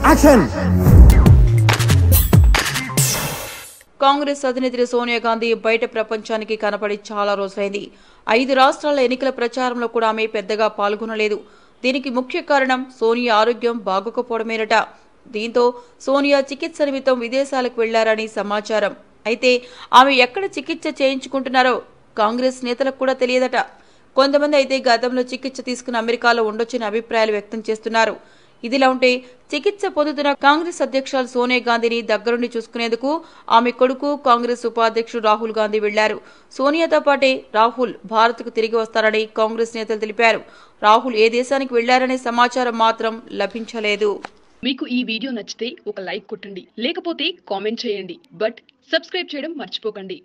Action. Congress అధినేత్రి Sonia Gandhi బయట ప్రపంచానికి కనపడి చాలా రోజులైంది. 5 రాష్ట్రాల ఎన్నికల ప్రచారంలో కూడా ఆమె పెద్దగా పాల్గొనలేదు. దీనికి ముఖ్య కారణం సోనియా ఆరోగ్యం బాగోకపోవడమేనట. దీంతో సోనియా చికిత్స నిమిత్తం విదేశాలకు వెళ్లారని సమాచారం. అయితే ఆమె ఎక్కడ చికిత్స చేయించుకుంటున్నారో కాంగ్రెస్ నేతలకు కూడా తెలియదట. కొంతమంది అయితే గతంలో చికిత్స తీసుకుని అమెరికాలో ఉండొచ్చని అభిప్రాయాలు వ్యక్తం చేస్తున్నారు. ఇదిలా ఉంటే చికిత్స పొందుతున్న కాంగ్రెస్ అధ్యక్షురాలు సోనియా గాంధీని దగ్గరుండి చూసుకునేందుకు ఆమె కొడుకు కాంగ్రెస్ ఉపాధ్యక్షుడు రాహుల్ గాంధీ వెళ్లారు. సోనియాతో పాటే రాహుల్ భారత్కు తిరిగి వస్తారని కాంగ్రెస్ నేతలు తెలిపారు. రాహుల్ ఏ దేశానికి వెళ్లారనే సమాచారం మాత్రం లభించలేదు. మీకు ఈ వీడియో నచ్చితే ఒక లైక్ కొట్టండి, లేకపోతే కామెంట్ చేయండి. బట్ సబ్స్క్రైబ్ చేయడం మర్చిపోకండి.